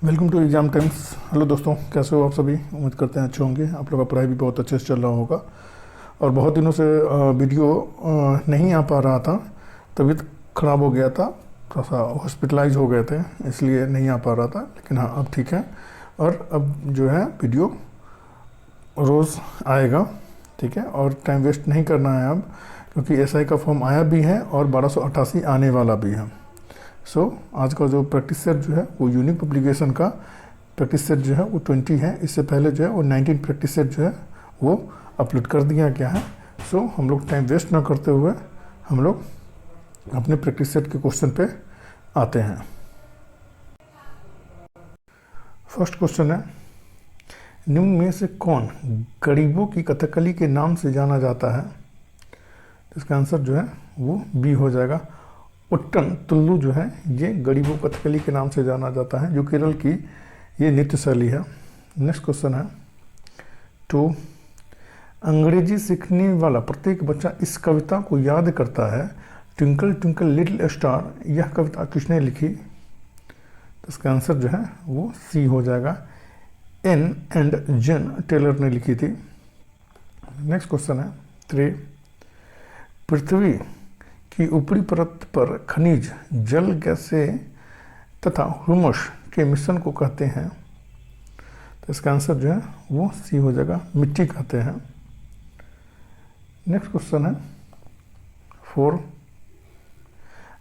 Welcome to exam times. Hello दोस्तों, कैसे हो आप सभी? उम्मीद करते हैं अच्छे होंगे। आप लोग का पढ़ाई भी बहुत अच्छे से चल रहा होगा। और बहुत दिनों से वीडियो नहीं आ पा रहा था, तबीयत खराब हो गया था, थोड़ा सा हॉस्पिटलाइज हो गए थे, इसलिए नहीं आ पा रहा था। लेकिन हाँ, अब ठीक है और अब जो है वीडियो रोज़ आएगा। ठीक है, और टाइम वेस्ट नहीं करना है अब, क्योंकि एसआई का फॉर्म आया भी है और 1288 आने वाला भी है। आज का जो प्रैक्टिस सेट जो है वो यूनिक पब्लिकेशन का प्रैक्टिस सेट जो है वो 20 है। इससे पहले जो है वो 19 प्रैक्टिस सेट जो है वो अपलोड कर दिया गया है। हम लोग टाइम वेस्ट ना करते हुए हम लोग अपने प्रैक्टिस सेट के क्वेश्चन पे आते हैं। फर्स्ट क्वेश्चन है, निम्न में से कौन गरीबों की कथकली के नाम से जाना जाता है? इसका आंसर जो है वो बी हो जाएगा। उट्टन तुल्लू जो है ये गरीबों कथकली के नाम से जाना जाता है, जो केरल की ये नृत्य शैली है। नेक्स्ट क्वेश्चन है 2, अंग्रेजी सीखने वाला प्रत्येक बच्चा इस कविता को याद करता है। ट्विंकल ट्विंकल लिटिल स्टार, यह कविता किसने लिखी? तो इसका आंसर जो है वो सी हो जाएगा। एन एंड जेन टेलर ने लिखी थी। नेक्स्ट क्वेश्चन है 3, पृथ्वी की ऊपरी परत पर खनिज जल गैसें तथा ह्यूमस के मिश्रण को कहते हैं। तो इसका आंसर जो है वो सी हो जाएगा, मिट्टी कहते हैं। नेक्स्ट क्वेश्चन है 4,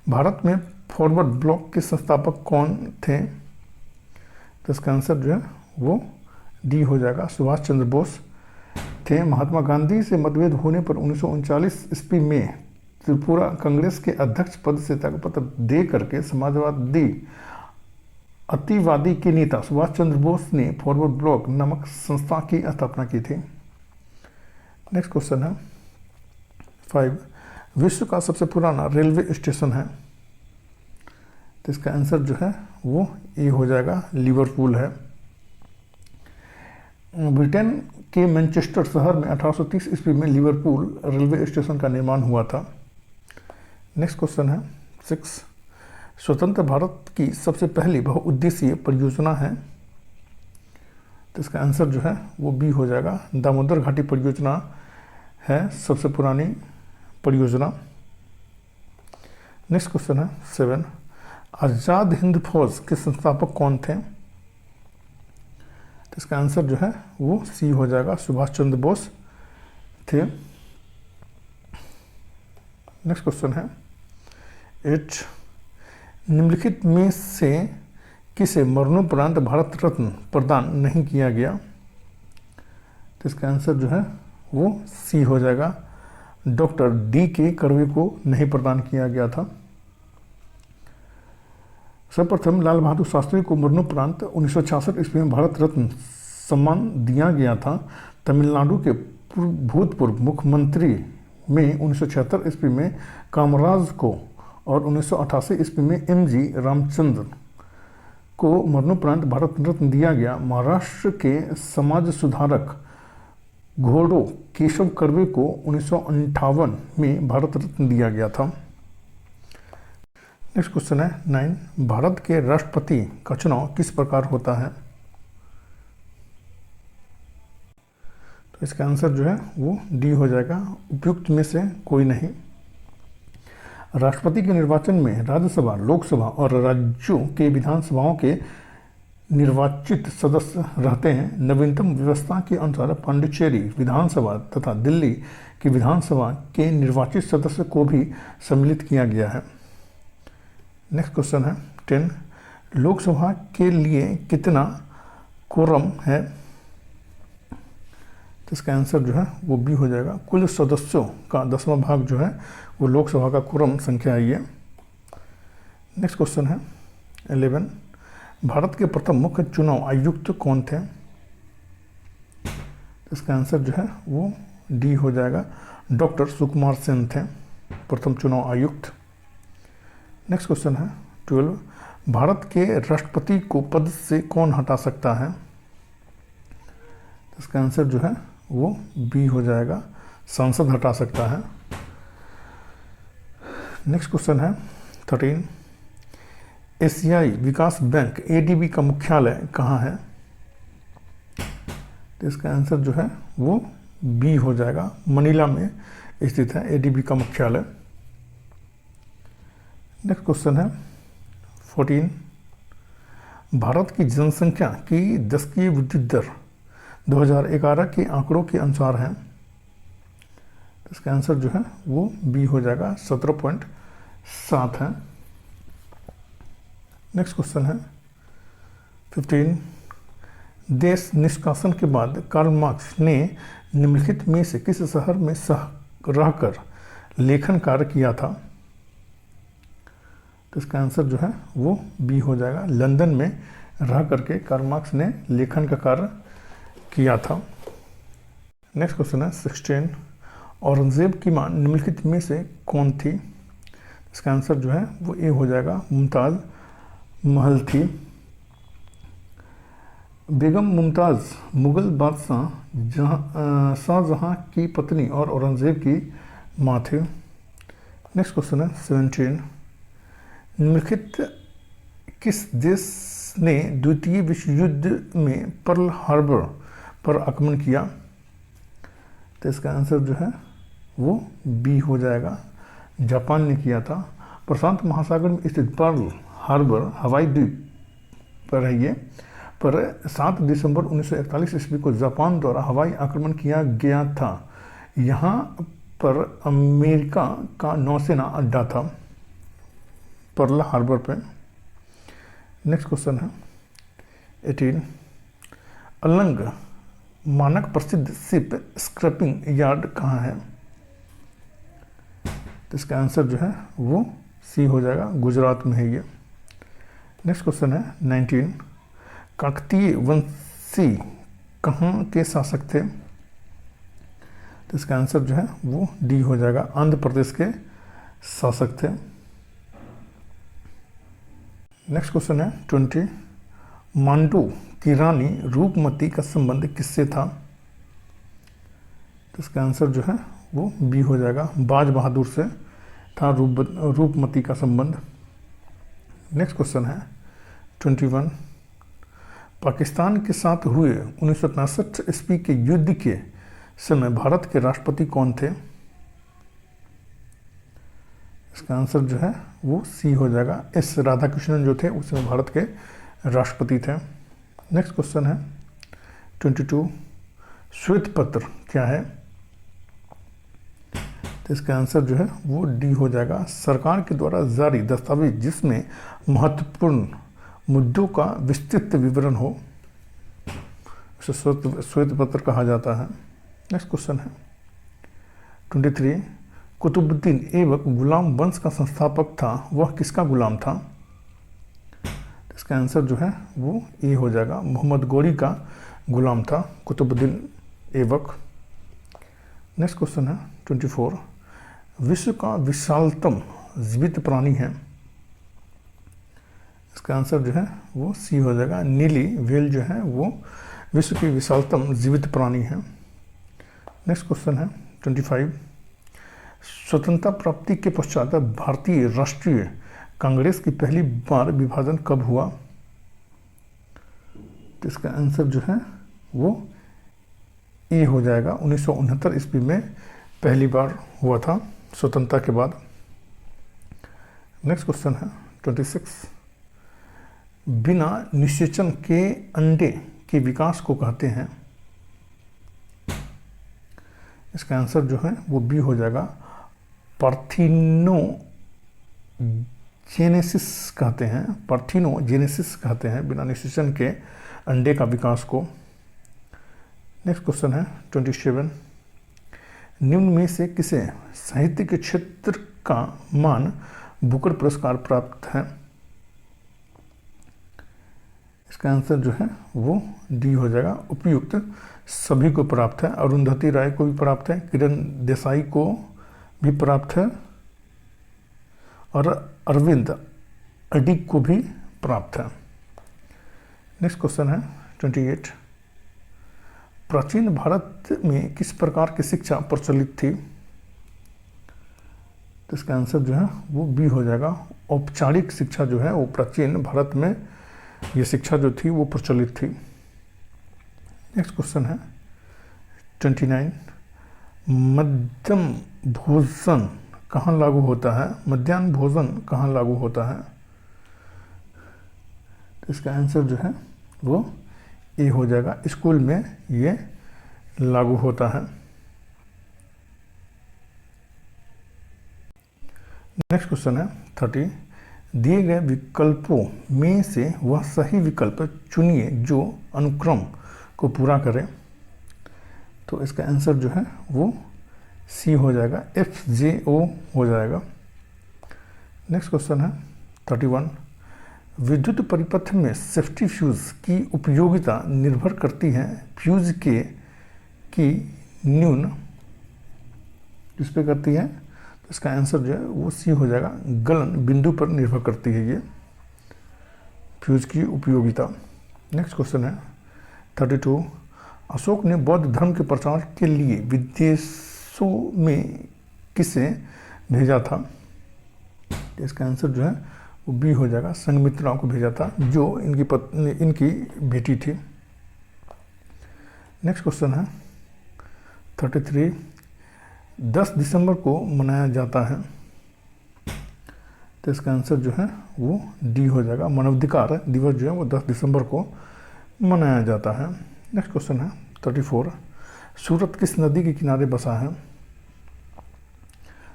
भारत में फॉरवर्ड ब्लॉक के संस्थापक कौन थे? तो इसका आंसर जो है वो डी हो जाएगा, सुभाष चंद्र बोस थे। महात्मा गांधी से मतभेद होने पर 1939 ईस्वी में त्रिपुरा कांग्रेस के अध्यक्ष पद से त्यागपत्र दे करके समाजवादी अतिवादी के नेता सुभाष चंद्र बोस ने फॉरवर्ड ब्लॉक नामक संस्था की स्थापना की थी। नेक्स्ट क्वेश्चन है 5, विश्व का सबसे पुराना रेलवे स्टेशन है? तो इसका आंसर जो है वो ए हो जाएगा, लिवरपूल है। ब्रिटेन के मैनचेस्टर शहर में 1830 ईस्वी में लिवरपूल रेलवे स्टेशन का निर्माण हुआ था। नेक्स्ट क्वेश्चन है 6, स्वतंत्र भारत की सबसे पहली बहुउद्देशीय परियोजना है? तो इसका आंसर जो है वो बी हो जाएगा, दामोदर घाटी परियोजना है सबसे पुरानी परियोजना। नेक्स्ट क्वेश्चन है 7, आज़ाद हिंद फौज के संस्थापक कौन थे? तो इसका आंसर जो है वो सी हो जाएगा, सुभाष चंद्र बोस थे। नेक्स्ट क्वेश्चन है 8, निम्नलिखित में से किसे मरणोपरांत भारत रत्न प्रदान नहीं किया गया? तो इसका आंसर जो है वो सी हो जाएगा, डॉक्टर डी के कर्वे को नहीं प्रदान किया गया था। सर्वप्रथम लाल बहादुर शास्त्री को मरणोपरांत 1966 ईस्वी में भारत रत्न सम्मान दिया गया था। तमिलनाडु के भूतपूर्व मुख्यमंत्री में 1976 ईस्वी में कामराज को और 1988 ईस्वी में एम.जी. रामचंद्र को मरणोपरांत भारत रत्न दिया गया। महाराष्ट्र के समाज सुधारक घोड़ो केशव कर्वे को 1958 में भारत रत्न दिया गया था। नेक्स्ट क्वेश्चन है 9, भारत के राष्ट्रपति का चुनाव किस प्रकार होता है? तो इसका आंसर जो है वो डी हो जाएगा, उपयुक्त में से कोई नहीं। राष्ट्रपति के निर्वाचन में राज्यसभा, लोकसभा और राज्यों के विधानसभाओं के निर्वाचित सदस्य रहते हैं। नवीनतम व्यवस्था के अनुसार पांडिचेरी विधानसभा तथा दिल्ली की विधानसभा के निर्वाचित सदस्य को भी सम्मिलित किया गया है। नेक्स्ट क्वेश्चन है 10, लोकसभा के लिए कितना कोरम है? तो इसका आंसर जो है वो बी हो जाएगा, कुल सदस्यों का 10वां भाग जो है वो लोकसभा का कोरम संख्या है ये। नेक्स्ट क्वेश्चन है 11, भारत के प्रथम मुख्य चुनाव आयुक्त कौन थे? इसका आंसर जो है वो डी हो जाएगा, डॉक्टर सुकुमार सेन थे प्रथम चुनाव आयुक्त। नेक्स्ट क्वेश्चन है 12, भारत के राष्ट्रपति को पद से कौन हटा सकता है? इसका आंसर जो है वो बी हो जाएगा, सांसद हटा सकता है। नेक्स्ट क्वेश्चन है 13, एशियाई विकास बैंक एडीबी का मुख्यालय कहाँ है? तो इसका आंसर जो है वो बी हो जाएगा, मनीला में स्थित है एडीबी का मुख्यालय। नेक्स्ट क्वेश्चन है 14, भारत की जनसंख्या की दशकीय वृद्धि दर 2011 के आंकड़ों के अनुसार है। तो इसका आंसर जो है वो बी हो जाएगा, 17.7 है। नेक्स्ट क्वेश्चन है 15, देश निष्कासन के बाद कार्ल मार्क्स ने निम्नलिखित में से किस शहर में रहकर लेखन कार्य किया था? तो इसका आंसर जो है वो बी हो जाएगा, लंदन में रह करके कार्ल मार्क्स ने लेखन का कार्य किया था। नेक्स्ट क्वेश्चन है 16, औरंगजेब की मां निम्नलिखित में से कौन थी? इसका आंसर जो है वो ए हो जाएगा, मुमताज़ महल थी। बेगम मुमताज़ मुग़ल बादशाह शाहजहां की पत्नी और औरंगजेब की मां थी। नेक्स्ट क्वेश्चन है 17, निम्नलिखित किस देश ने द्वितीय विश्व युद्ध में पर्ल हार्बर पर आक्रमण किया? तो इसका आंसर जो है वो बी हो जाएगा, जापान ने किया था। प्रशांत महासागर में स्थित पर्ल हार्बर हवाई द्वीप पर है ये, पर 7 दिसंबर 1941 ईस्वी को जापान द्वारा हवाई आक्रमण किया गया था। यहाँ पर अमेरिका का नौसेना अड्डा था पर्ल हार्बर पे। नेक्स्ट क्वेश्चन है 18, अलंग मानक प्रसिद्ध शिप स्क्रैपिंग यार्ड कहाँ है? तो इसका आंसर जो है वो सी हो जाएगा, गुजरात में है ये। नेक्स्ट क्वेश्चन है 19, काकतीय वंशी कहाँ के शासक थे? तो इसका आंसर जो है वो डी हो जाएगा, आंध्र प्रदेश के शासक थे। नेक्स्ट क्वेश्चन है 20, मांडू की रानी रूपमती का संबंध किससे था? तो इसका आंसर जो है वो बी हो जाएगा, बाज बहादुर से था रूपमती का संबंध। नेक्स्ट क्वेश्चन है 21, पाकिस्तान के साथ हुए 1965 ईस्वी के युद्ध के समय भारत के राष्ट्रपति कौन थे? इसका आंसर जो है वो सी हो जाएगा, एस राधाकृष्णन जो थे उस समय भारत के राष्ट्रपति थे। नेक्स्ट क्वेश्चन है 22, श्वेत पत्र क्या है? तो इसका आंसर जो है वो डी हो जाएगा, सरकार के द्वारा जारी दस्तावेज जिसमें महत्वपूर्ण मुद्दों का विस्तृत विवरण हो, उसे श्वेत पत्र कहा जाता है। नेक्स्ट क्वेश्चन है 23, कुतुबुद्दीन ऐबक गुलाम वंश का संस्थापक था, वह किसका गुलाम था? इसका आंसर जो है वो ए हो जाएगा, मोहम्मद गौरी का गुलाम था कुतुबुद्दीन ऐबक। नेक्स्ट क्वेश्चन है 24, विश्व का विशालतम जीवित प्राणी है? इसका आंसर जो है वो सी हो जाएगा, नीली व्हेल जो है वो विश्व की विशालतम जीवित प्राणी है। नेक्स्ट क्वेश्चन है 25, स्वतंत्रता प्राप्ति के पश्चात भारतीय राष्ट्रीय कांग्रेस की पहली बार विभाजन कब हुआ? तो इसका आंसर जो है वो ए हो जाएगा, 1969 ईस्वी में पहली बार हुआ था स्वतंत्रता के बाद। नेक्स्ट क्वेश्चन है 26, बिना निषेचन के अंडे के विकास को कहते हैं? इसका आंसर जो है वो बी हो जाएगा, पार्थिनोजेनेसिस कहते हैं, पार्थिनोजेनेसिस कहते हैं बिना निषेचन के अंडे का विकास को। नेक्स्ट क्वेश्चन है 27, निम्न में से किसे साहित्य के क्षेत्र का मान बुकर पुरस्कार प्राप्त है? इसका आंसर जो है वो डी हो जाएगा, उपयुक्त सभी को प्राप्त है, अरुंधति राय को भी प्राप्त है, किरण देसाई को भी प्राप्त है और अरविंद अडिग को भी प्राप्त है। नेक्स्ट क्वेश्चन है 28, प्राचीन भारत में किस प्रकार की शिक्षा प्रचलित थी? तो इसका आंसर जो है वो बी हो जाएगा। औपचारिक शिक्षा जो है वो प्राचीन भारत में ये शिक्षा जो थी वो प्रचलित थी। नेक्स्ट क्वेश्चन है 29, मध्यम भोजन कहाँ लागू होता है? मध्याह्न भोजन कहाँ लागू होता है? तो इसका आंसर जो है वो ए हो जाएगा, स्कूल में ये लागू होता है। नेक्स्ट क्वेश्चन है 30, दिए गए विकल्पों में से वह सही विकल्प चुनिए जो अनुक्रम को पूरा करे। तो इसका आंसर जो है वो सी हो जाएगा, FJO हो जाएगा। नेक्स्ट क्वेश्चन है 31, विद्युत परिपथ में सेफ्टी फ्यूज की उपयोगिता निर्भर करती है फ्यूज के की न्यून किस पे करती है? तो इसका आंसर जो है वो सी हो जाएगा, गलन बिंदु पर निर्भर करती है ये फ्यूज की उपयोगिता। नेक्स्ट क्वेश्चन है 32, अशोक ने बौद्ध धर्म के प्रचार के लिए विदेशों में किसे भेजा था? इसका आंसर जो है वो बी हो जाएगा, संघमित्रा को भेजा था जो इनकी बेटी थी। नेक्स्ट क्वेश्चन है 33, 10 दिसंबर को मनाया जाता है। तो इसका आंसर जो है वो डी हो जाएगा, मानवाधिकार दिवस जो है वो 10 दिसंबर को मनाया जाता है। नेक्स्ट क्वेश्चन है 34, सूरत किस नदी के किनारे बसा है?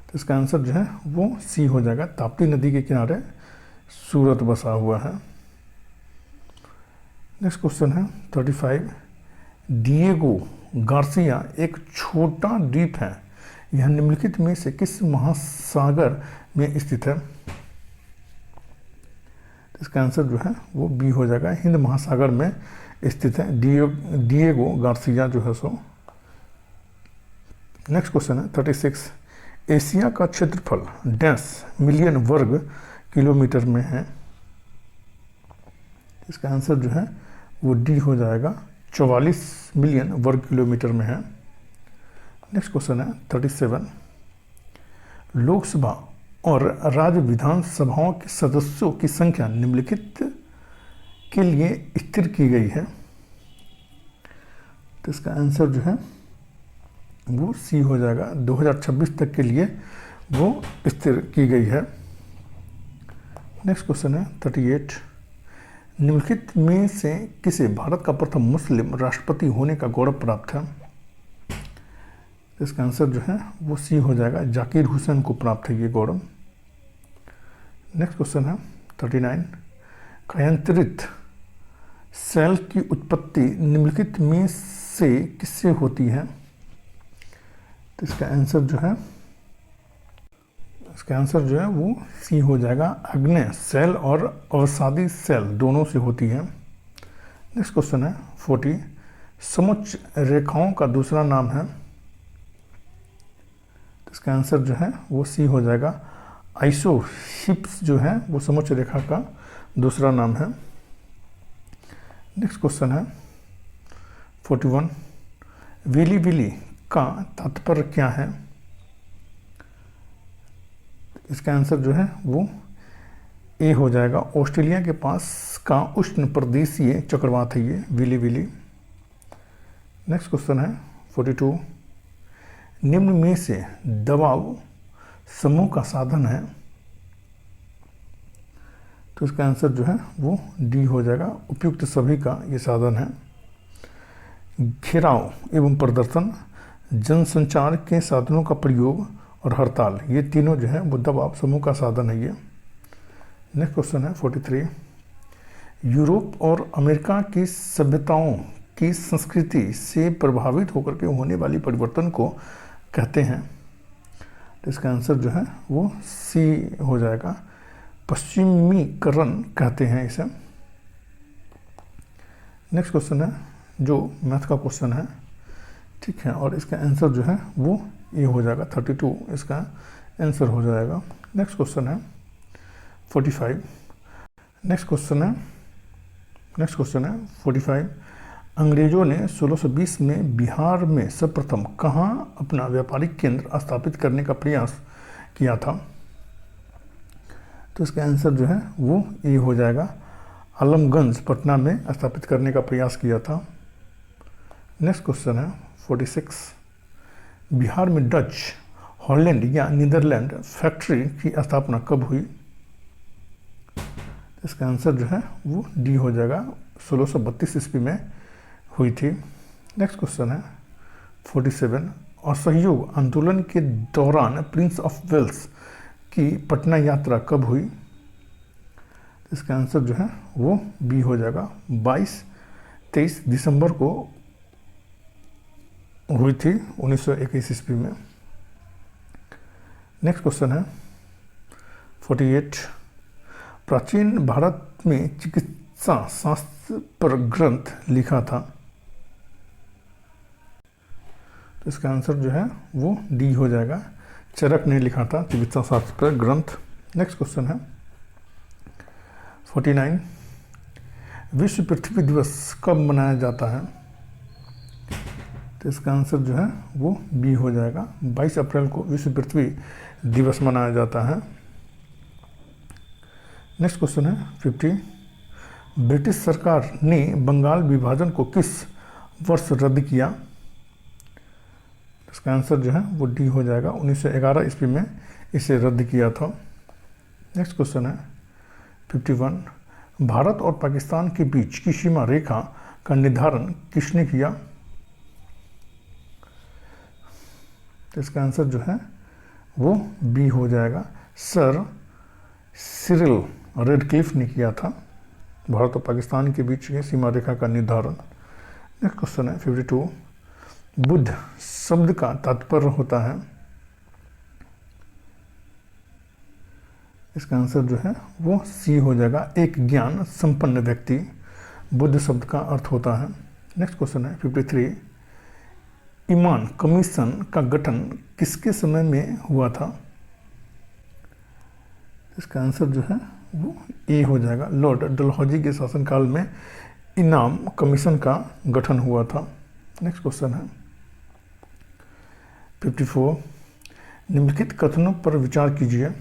तो इसका आंसर जो है वो सी हो जाएगा, ताप्ती नदी के किनारे सूरत बसा हुआ है। नेक्स्ट क्वेश्चन है 35, डिएगो गार्सिया एक छोटा द्वीप है, यह निम्नलिखित में से किस महासागर में स्थित है? इसका आंसर जो है वो बी हो जाएगा, हिंद महासागर में स्थित है डिएगो गार्सिया जो है सो। नेक्स्ट क्वेश्चन है 36, एशिया का क्षेत्रफल डैश मिलियन वर्ग किलोमीटर में है। इसका आंसर जो है वो डी हो जाएगा, 44 मिलियन वर्ग किलोमीटर में है। नेक्स्ट क्वेश्चन है 37, लोकसभा और राज्य विधानसभाओं के सदस्यों की संख्या निम्नलिखित के लिए स्थिर की गई है। तो इसका आंसर जो है वो सी हो जाएगा, 2026 तक के लिए वो स्थिर की गई है। नेक्स्ट क्वेश्चन है 38, निम्नलिखित में से किसे भारत का प्रथम मुस्लिम राष्ट्रपति होने का गौरव प्राप्त है? इसका आंसर जो है वो सी हो जाएगा, जाकिर हुसैन को प्राप्त है ये गौरव। नेक्स्ट क्वेश्चन है 39, कायांतरित सेल की उत्पत्ति निम्नलिखित में से किससे होती है? तो इसका आंसर जो है वो सी हो जाएगा, आग्नेय सेल और अवसादी सेल दोनों से होती है। नेक्स्ट क्वेश्चन है 40, समुच्च रेखाओं का दूसरा नाम है। तो इसका आंसर जो है वो सी हो जाएगा, आइसोहिप्स जो है वो समुच्च रेखा का दूसरा नाम है। नेक्स्ट क्वेश्चन है 41, विली विली का तात्पर्य क्या है? इसका आंसर जो है वो ए हो जाएगा, ऑस्ट्रेलिया के पास का उष्ण प्रदेशीय चक्रवात है ये विली विली। नेक्स्ट क्वेश्चन है 42, निम्न में से दबाव समूह का साधन है। तो इसका आंसर जो है वो डी हो जाएगा, उपयुक्त सभी का ये साधन है। घेराव एवं प्रदर्शन, जनसंचार के साधनों का प्रयोग और हड़ताल, ये तीनों जो है वो दबाव समूह का साधन है ये। नेक्स्ट क्वेश्चन है 43, यूरोप और अमेरिका की सभ्यताओं की संस्कृति से प्रभावित होकर के होने वाली परिवर्तन को कहते हैं। तो इसका आंसर जो है वो सी हो जाएगा, पश्चिमीकरण कहते हैं इसे। नेक्स्ट क्वेश्चन है जो मैथ का क्वेश्चन है, ठीक है, और इसका आंसर जो है वो ये हो जाएगा 32 इसका आंसर हो जाएगा। नेक्स्ट क्वेश्चन है 45, नेक्स्ट क्वेश्चन है 45, अंग्रेजों ने 1620 में बिहार में सर्वप्रथम कहाँ अपना व्यापारिक केंद्र स्थापित करने का प्रयास किया था। तो इसका आंसर जो है वो ए हो जाएगा। आलमगंज पटना में स्थापित करने का प्रयास किया था। नेक्स्ट क्वेश्चन है 46। बिहार में डच, हॉलैंड या नीदरलैंड फैक्ट्री की स्थापना कब हुई? इसका आंसर जो है वो डी हो जाएगा। 1632 ईस्वी में हुई थी। नेक्स्ट क्वेश्चन है 47। असहयोग आंदोलन के दौरान प्रिंस ऑफ वेल्स की पटना यात्रा कब हुई? इसका आंसर जो है वो बी हो जाएगा। 23 दिसंबर को हुई थी 1921 ईस्वी में। नेक्स्ट क्वेश्चन है 48। प्राचीन भारत में चिकित्सा शास्त्र पर ग्रंथ लिखा था। तो इसका आंसर जो है वो डी हो जाएगा। चरक ने लिखा था चिकित्सा शास्त्र पर ग्रंथ। नेक्स्ट क्वेश्चन है 49। विश्व पृथ्वी दिवस कब मनाया जाता है? तो इसका आंसर जो है वो बी हो जाएगा। 22 अप्रैल को विश्व पृथ्वी दिवस मनाया जाता है। नेक्स्ट क्वेश्चन है 50। ब्रिटिश सरकार ने बंगाल विभाजन को किस वर्ष रद्द किया? इसका आंसर जो है वो डी हो जाएगा। 1911 ईस्वी में इसे रद्द किया था। नेक्स्ट क्वेश्चन है 51। भारत और पाकिस्तान के बीच की सीमा रेखा का निर्धारण किसने किया? तो इसका आंसर जो है वो बी हो जाएगा। सर सिरिल रेडक्लिफ ने किया था भारत और पाकिस्तान के बीच की सीमा रेखा का निर्धारण। नेक्स्ट क्वेश्चन है 52। बुद्ध शब्द का तात्पर्य होता है? इसका आंसर जो है वो सी हो जाएगा। एक ज्ञान संपन्न व्यक्ति बुद्ध शब्द का अर्थ होता है। नेक्स्ट क्वेश्चन है 53। ईमान कमीशन का गठन किसके समय में हुआ था? इसका आंसर जो है वो ए हो जाएगा। लॉर्ड डलहौजी के शासनकाल में इनाम कमीशन का गठन हुआ था। नेक्स्ट क्वेश्चन है 54। निम्नलिखित कथनों पर विचार कीजिए।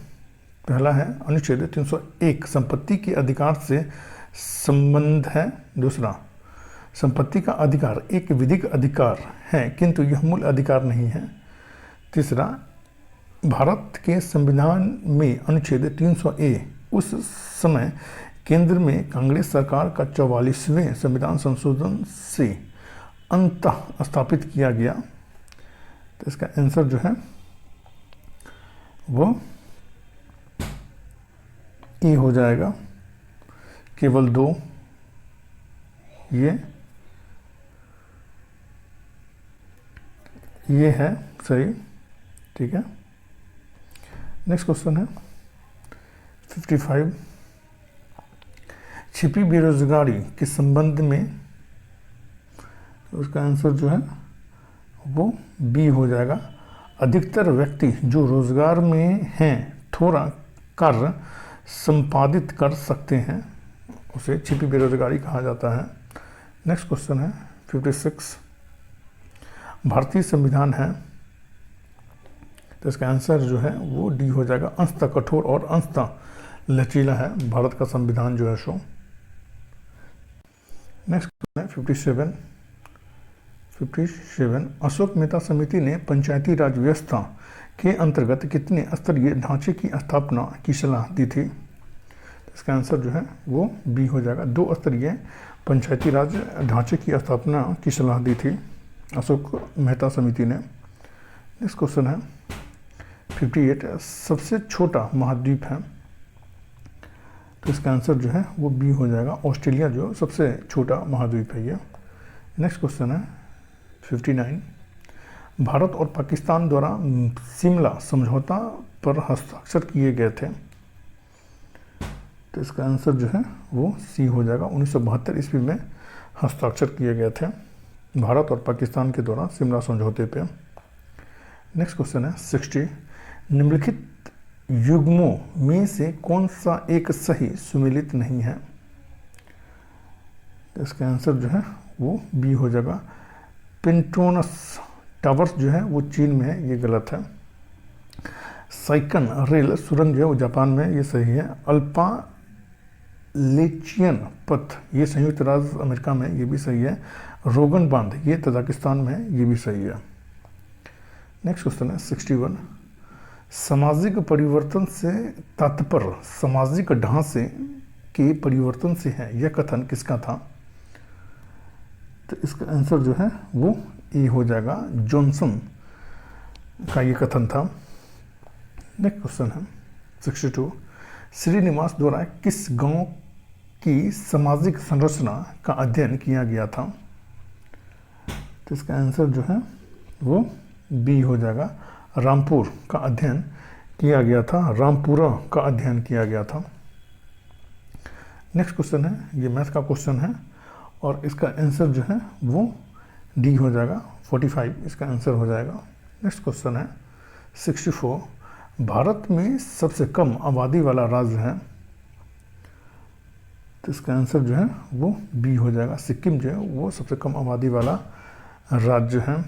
पहला है अनुच्छेद 301 संपत्ति के अधिकार से संबंध है। दूसरा, संपत्ति का अधिकार एक विधिक अधिकार है किंतु यह मूल अधिकार नहीं है। तीसरा, भारत के संविधान में अनुच्छेद 300A उस समय केंद्र में कांग्रेस सरकार का 44वें संविधान संशोधन से अंततः स्थापित किया गया। तो इसका आंसर जो है वो ए हो जाएगा। केवल 2 ये है सही। ठीक है। नेक्स्ट क्वेश्चन है 55। छिपी बेरोजगारी के संबंध में तो उसका आंसर जो है वो बी हो जाएगा। अधिकतर व्यक्ति जो रोजगार में हैं थोड़ा कार्य संपादित कर सकते हैं, उसे छिपी बेरोजगारी कहा जाता है। नेक्स्ट क्वेश्चन है 56। भारतीय संविधान है तो इसका आंसर जो है वो डी हो जाएगा। अंशतः कठोर और अंशतः लचीला है भारत का संविधान जो है सो। नेक्स्ट क्वेश्चन है 57। अशोक मेहता समिति ने पंचायती राज व्यवस्था के अंतर्गत कितने स्तरीय ढांचे की स्थापना की सलाह दी थी? इसका आंसर जो है वो बी हो जाएगा। 2 स्तरीय पंचायती राज ढांचे की स्थापना की सलाह दी थी अशोक मेहता समिति ने। नेक्स्ट क्वेश्चन है 58। सबसे छोटा महाद्वीप है तो इसका आंसर जो है वो बी हो जाएगा। ऑस्ट्रेलिया जो सबसे छोटा महाद्वीप है ये। नेक्स्ट क्वेश्चन है 59। भारत और पाकिस्तान द्वारा शिमला समझौता पर हस्ताक्षर किए गए थे तो इसका आंसर जो है वो सी हो जाएगा। 1972 ईस्वी में हस्ताक्षर किए गए थे भारत और पाकिस्तान के द्वारा शिमला समझौते पे। नेक्स्ट क्वेश्चन है 60। निम्नलिखित युग्मों में से कौन सा एक सही सुमेलित नहीं है? तो इसका आंसर जो है वो बी हो जाएगा। पेंटोनस टावर्स जो है वो चीन में है, ये गलत है। साइकन रेल सुरंग जो है वो जापान में, ये सही है। अल्पालेचियन पथ ये संयुक्त राज्य अमेरिका में, ये भी सही है। रोगन बांध ये तजाकिस्तान में है, ये भी सही है। नेक्स्ट क्वेश्चन है 61। सामाजिक परिवर्तन से तात्पर्य सामाजिक ढांचे के परिवर्तन से है, यह कथन किसका था? तो इसका आंसर जो है वो ए हो जाएगा, जॉनसन का ये कथन था। नेक्स्ट क्वेश्चन है 62। श्रीनिवास द्वारा किस गांव की सामाजिक संरचना का अध्ययन किया गया था? तो इसका आंसर जो है वो बी हो जाएगा, रामपुर का अध्ययन किया गया था, रामपुरा का अध्ययन किया गया था। नेक्स्ट क्वेश्चन है, ये मैथ का क्वेश्चन है और इसका आंसर जो है वो डी हो जाएगा, 45 इसका आंसर हो जाएगा। नेक्स्ट क्वेश्चन है 64। भारत में सबसे कम आबादी वाला राज्य है, तो इसका आंसर जो है वो बी हो जाएगा, सिक्किम जो है वो सबसे कम आबादी वाला राज्य है।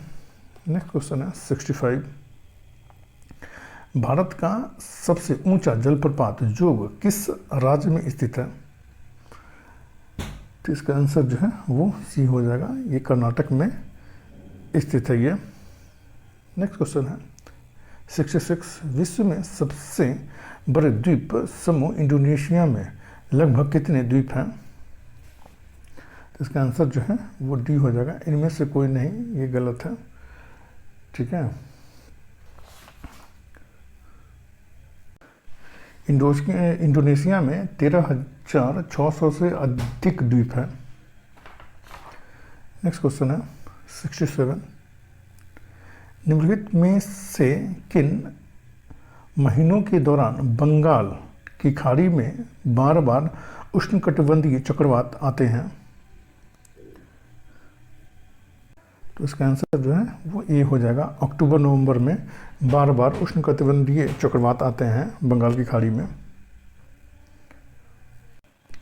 नेक्स्ट क्वेश्चन है 65। भारत का सबसे ऊंचा जलप्रपात जोग किस राज्य में स्थित है? तो इसका आंसर जो है वो सी हो जाएगा, ये कर्नाटक में स्थित है ये। नेक्स्ट क्वेश्चन है 66। विश्व में सबसे बड़े द्वीप समूह इंडोनेशिया में लगभग कितने द्वीप हैं? तो इसका आंसर जो है वो डी हो जाएगा, इनमें से कोई नहीं, ये गलत है। ठीक है, इंडोनेशिया में 13,600 से अधिक द्वीप है। नेक्स्ट क्वेश्चन है 67। निम्नलिखित में से किन महीनों के दौरान बंगाल की खाड़ी में बार बार उष्णकटिबंधीय चक्रवात आते हैं? तो इसका आंसर जो है वो ए हो जाएगा, अक्टूबर नवंबर में बार बार उष्णकटिबंधीय चक्रवात आते हैं बंगाल की खाड़ी में।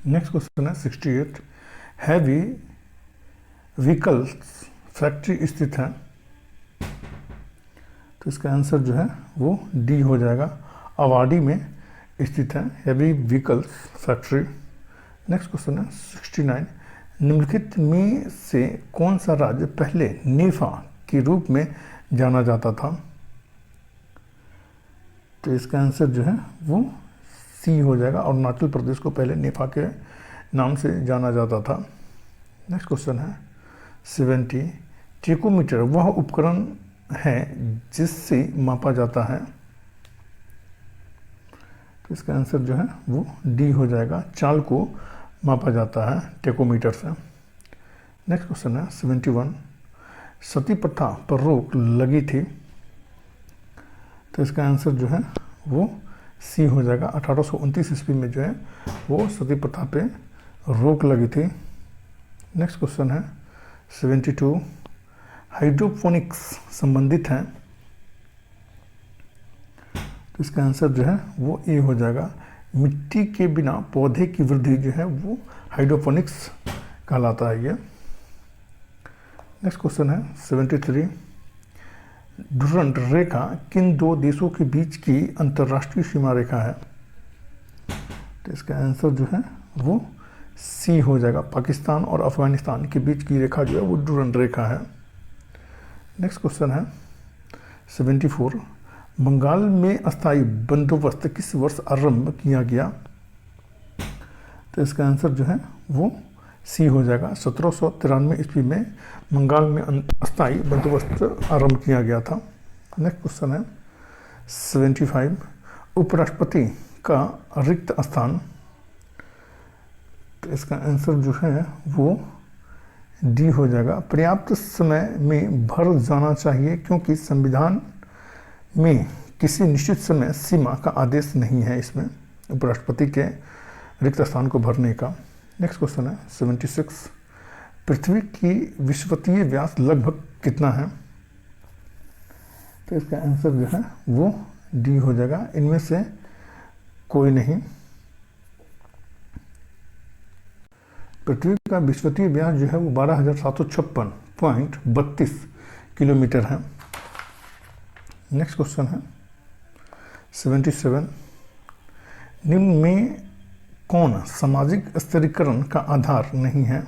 नेक्स्ट क्वेश्चन है 68। हैवी व्हीकल्स फैक्ट्री स्थित है, तो इसका आंसर जो है वो डी हो जाएगा, अवाडी में स्थित है heavy vehicles factory. Next question है 69। निम्नलिखित में से कौन सा राज्य पहले नेफा के रूप में जाना जाता था? तो इसका आंसर जो है वो सी हो जाएगा, अरुणाचल प्रदेश को पहले नेफा के नाम से जाना जाता था। नेक्स्ट क्वेश्चन है 70। टेकोमीटर वह उपकरण है जिससे मापा जाता है, तो इसका आंसर जो है वो डी हो जाएगा, चाल को मापा जाता है टेकोमीटर से। नेक्स्ट क्वेश्चन है 71। सती प्रथा पर रोक लगी थी, तो इसका आंसर जो है वो सी हो जाएगा, 1829 ईस्वी में जो है वो सती प्रथा पे रोक लगी थी। नेक्स्ट क्वेश्चन है 72। हाइड्रोपोनिक्स संबंधित हैं, तो इसका आंसर जो है वो ए हो जाएगा, मिट्टी के बिना पौधे की वृद्धि जो है वो हाइड्रोपोनिक्स कहलाता है ये। नेक्स्ट क्वेश्चन है 73। डुरंड रेखा किन दो देशों के बीच की अंतर्राष्ट्रीय सीमा रेखा है? तो इसका आंसर जो है वो सी हो जाएगा, पाकिस्तान और अफगानिस्तान के बीच की रेखा जो है वो डुरंड रेखा है। नेक्स्ट क्वेश्चन है 74। बंगाल में अस्थायी बंदोबस्त किस वर्ष आरंभ किया गया? तो इसका आंसर जो है वो सी हो जाएगा, 1793 ईस्वी में बंगाल में अस्थायी बंदोबस्त आरंभ किया गया था। नेक्स्ट क्वेश्चन है 75। उपराष्ट्रपति का रिक्त स्थान, तो इसका आंसर जो है वो डी हो जाएगा, पर्याप्त समय में भर जाना चाहिए क्योंकि संविधान में किसी निश्चित समय सीमा का आदेश नहीं है इसमें उपराष्ट्रपति के रिक्त स्थान को भरने का। नेक्स्ट क्वेश्चन है 76। पृथ्वी की विषुवतीय व्यास लगभग कितना है? तो इसका आंसर जो है वो डी हो जाएगा, इनमें से कोई नहीं। पृथ्वी का विषुवतीय व्यास जो है वो 12,756.32 किलोमीटर है। नेक्स्ट क्वेश्चन है 77, निम्न में कौन सामाजिक स्थिरीकरण का आधार नहीं है?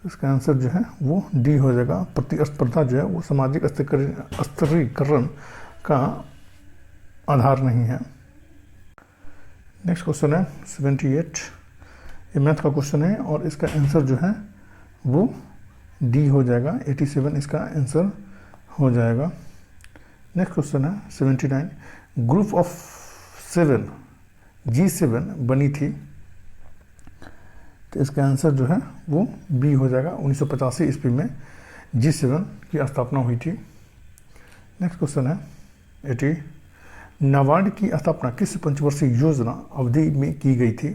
इसका आंसर जो है वो डी हो जाएगा। प्रतिस्पर्धा जो है वो सामाजिक स्थिरीकरण का आधार नहीं है। नेक्स्ट क्वेश्चन है 78, ये मैथ का क्वेश्चन है और इसका आंसर जो है वो डी हो जाएगा। 87 इसका आंसर हो जाएगा। नेक्स्ट क्वेश्चन है 79, ग्रुप ऑफ 7 G7 बनी थी, तो इसका आंसर जो है वो बी हो जाएगा। 1985 ईस्वी में G7 की स्थापना हुई थी। नेक्स्ट क्वेश्चन है 80, नाबार्ड की स्थापना किस पंचवर्षीय योजना अवधि में की गई थी?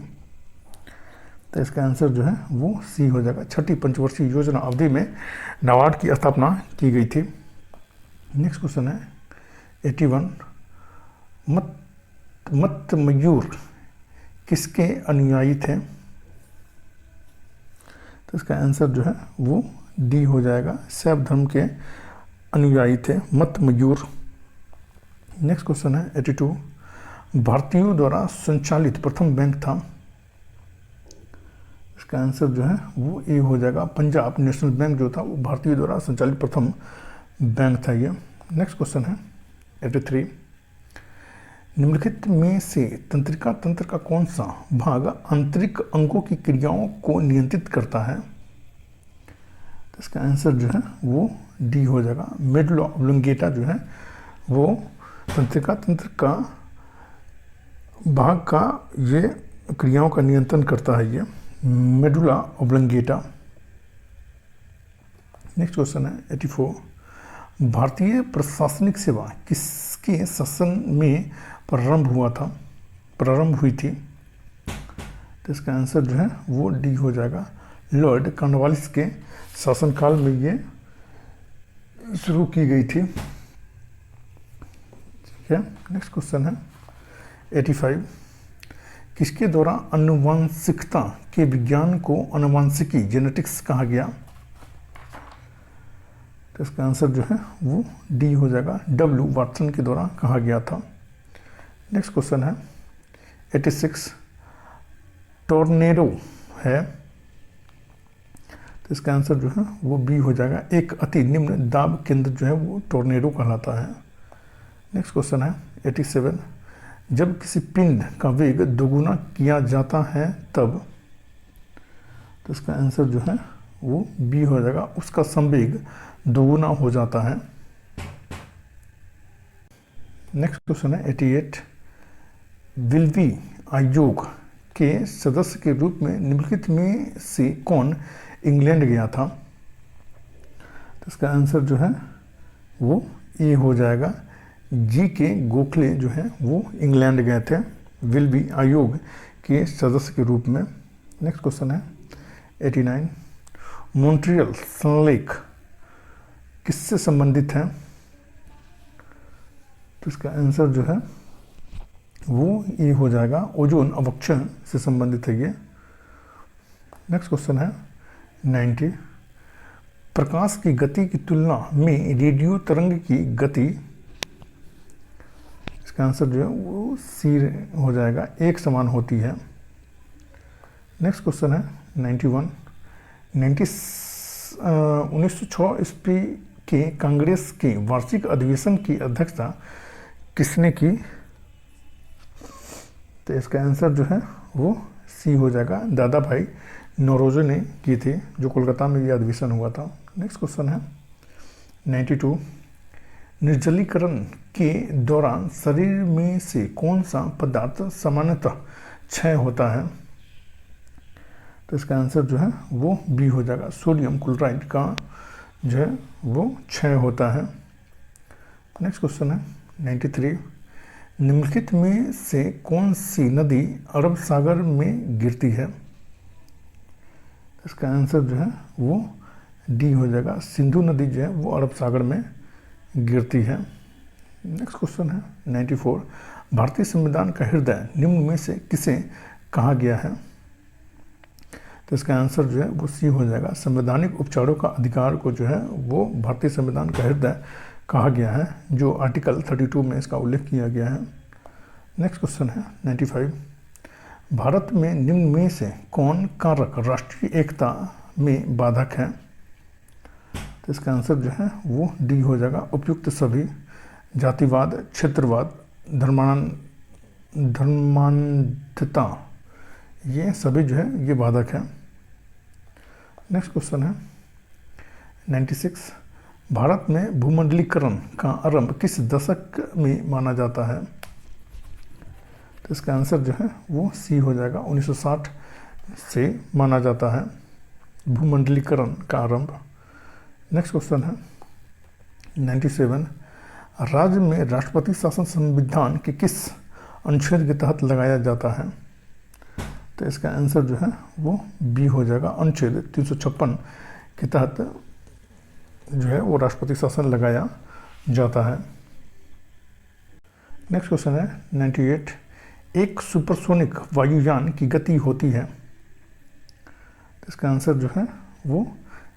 तो इसका आंसर जो है वो सी हो जाएगा। छठी पंचवर्षीय योजना अवधि में नाबार्ड की स्थापना की गई थी। नेक्स्ट क्वेश्चन है 81, मत मयूर किसके अनुयायी थे? तो इसका आंसर जो है वो डी हो जाएगा। शैव धर्म के अनुयायी थे मत मयूर। नेक्स्ट क्वेश्चन है 82, भारतीयों द्वारा संचालित प्रथम बैंक था? इसका आंसर जो है वो ए हो जाएगा। पंजाब नेशनल बैंक जो था वो भारतीयों द्वारा संचालित प्रथम बैंक था ये। नेक्स्ट क्वेश्चन है 83, निम्नलिखित में से तंत्रिका तंत्र का कौन सा भाग आंतरिक अंगों की क्रियाओं को नियंत्रित करता है? तो इसका आंसर जो है वो डी हो जाएगा। मेडुला ऑब्लोंगेटा जो है वो तंत्रिका तंत्र का भाग का ये क्रियाओं का नियंत्रण करता है ये मेडुला ऑब्लोंगेटा। नेक्स्ट क्वेश्चन है 84, भारतीय प्रशासनिक सेवा किसके शासन में प्रारंभ हुई थी? तो इसका आंसर जो है वो डी हो जाएगा। लॉर्ड कॉर्नवालिस के शासनकाल में ये शुरू की गई थी। ठीक है। नेक्स्ट क्वेश्चन है 85, किसके द्वारा आनुवंशिकता के विज्ञान को आनुवंशिकी जेनेटिक्स कहा गया? तो इसका आंसर जो है वो डी हो जाएगा। डब्ल्यू वाटसन के द्वारा कहा गया था। नेक्स्ट क्वेश्चन है 86, टॉर्नेडो है, तो इसका आंसर जो है वो बी हो जाएगा। एक अति निम्न दाब केंद्र जो है वो टॉर्नेडो कहलाता है। नेक्स्ट क्वेश्चन है 87, जब किसी पिंड का वेग दोगुना किया जाता है तब? तो इसका आंसर जो है वो बी हो जाएगा। उसका संवेग दोगुना हो जाता है। नेक्स्ट क्वेश्चन है 88, विल्वी आयोग के सदस्य के रूप में निम्नलिखित में से कौन इंग्लैंड गया था? तो इसका आंसर जो है वो ए हो जाएगा। जी के गोखले जो है वो इंग्लैंड गए थे विल्वी आयोग के सदस्य के रूप में। नेक्स्ट क्वेश्चन है 89, मॉन्ट्रियल संलेख किससे संबंधित है? तो इसका आंसर जो है वो ये हो जाएगा। ओजोन अवक्षय से संबंधित है ये। नेक्स्ट क्वेश्चन है 90, प्रकाश की गति की तुलना में रेडियो तरंग की गति? इसका आंसर जो है वो सी हो जाएगा, एक समान होती है। नेक्स्ट क्वेश्चन है 91, 1906 ईस्वी के कांग्रेस के वार्षिक अधिवेशन की अध्यक्षता किसने की? तो इसका आंसर जो है वो सी हो जाएगा। दादा भाई नौरोजी ने की थी, जो कोलकाता में ये अधिवेशन हुआ था। नेक्स्ट क्वेश्चन है 92, निर्जलीकरण के दौरान शरीर में से कौन सा पदार्थ सामान्यतः क्षय होता है? तो इसका आंसर जो है वो बी हो जाएगा। सोडियम क्लोराइड का जो है वो क्षय होता है। नेक्स्ट क्वेश्चन है 93, निम्नलिखित में से कौन सी नदी अरब सागर में गिरती है? इसका आंसर जो है वो डी हो जाएगा। सिंधु नदी जो है वो अरब सागर में गिरती है। नेक्स्ट क्वेश्चन है 94, भारतीय संविधान का हृदय निम्न में से किसे कहा गया है? तो इसका आंसर जो है वो सी हो जाएगा। संवैधानिक उपचारों का अधिकार को जो है वो भारतीय संविधान का हृदय कहा गया है, जो आर्टिकल 32 में इसका उल्लेख किया गया है। नेक्स्ट क्वेश्चन है 95, भारत में निम्न में से कौन कारक राष्ट्रीय एकता में बाधक है? तो इसका आंसर जो है वो डी हो जाएगा, उपयुक्त सभी। जातिवाद, क्षेत्रवाद, धर्मांधता, ये सभी जो है ये बाधक है। नेक्स्ट क्वेश्चन है 96, भारत में भूमंडलीकरण का आरंभ किस दशक में माना जाता है? तो इसका आंसर जो है वो सी हो जाएगा, 1960 से माना जाता है भूमंडलीकरण का आरंभ। नेक्स्ट क्वेश्चन है 97, राज्य में राष्ट्रपति शासन संविधान के किस अनुच्छेद के तहत लगाया जाता है? तो इसका आंसर जो है वो बी हो जाएगा, अनुच्छेद 356 के तहत जो है वो राष्ट्रपति शासन लगाया जाता है। नेक्स्ट क्वेश्चन है 98, एक सुपरसोनिक वायुयान की गति होती है? तो इसका आंसर जो है वो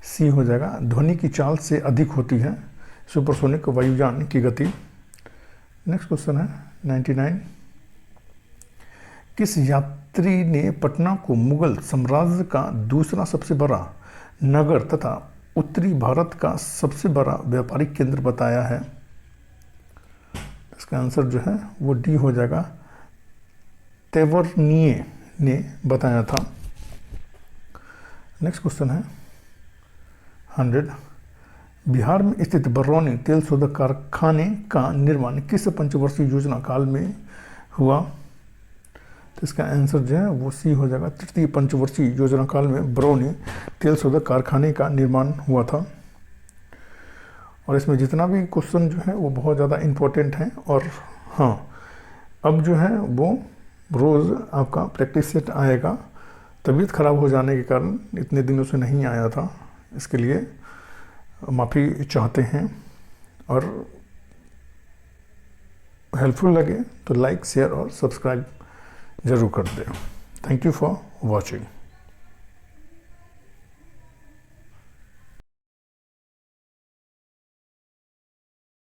सी हो जाएगा, ध्वनि की चाल से अधिक होती है सुपरसोनिक वायुयान की गति। नेक्स्ट क्वेश्चन है 99, किस यात्री ने पटना को मुगल साम्राज्य का दूसरा सबसे बड़ा नगर तथा उत्तरी भारत का सबसे बड़ा व्यापारिक केंद्र बताया है? इसका आंसर जो है वो डी हो जाएगा, तेवरनिये ने बताया था। नेक्स्ट क्वेश्चन है 100, बिहार में स्थित बरौनी तेल शोधक कारखाने का निर्माण किस पंचवर्षीय योजना काल में हुआ? तो इसका आंसर जो है वो सी हो जाएगा, तृतीय पंचवर्षीय योजना काल में बरौनी तेल शोधक कारखाने का निर्माण हुआ था। और इसमें जितना भी क्वेश्चन जो है वो बहुत ज़्यादा इम्पोर्टेंट है। और हाँ, अब जो है वो रोज़ आपका प्रैक्टिस सेट आएगा। तबीयत ख़राब हो जाने के कारण इतने दिनों से नहीं आया था, इसके लिए माफ़ी चाहते हैं। और हेल्पफुल लगे तो लाइक, शेयर और सब्सक्राइब ज़रूर कर दें। Thank you for watching.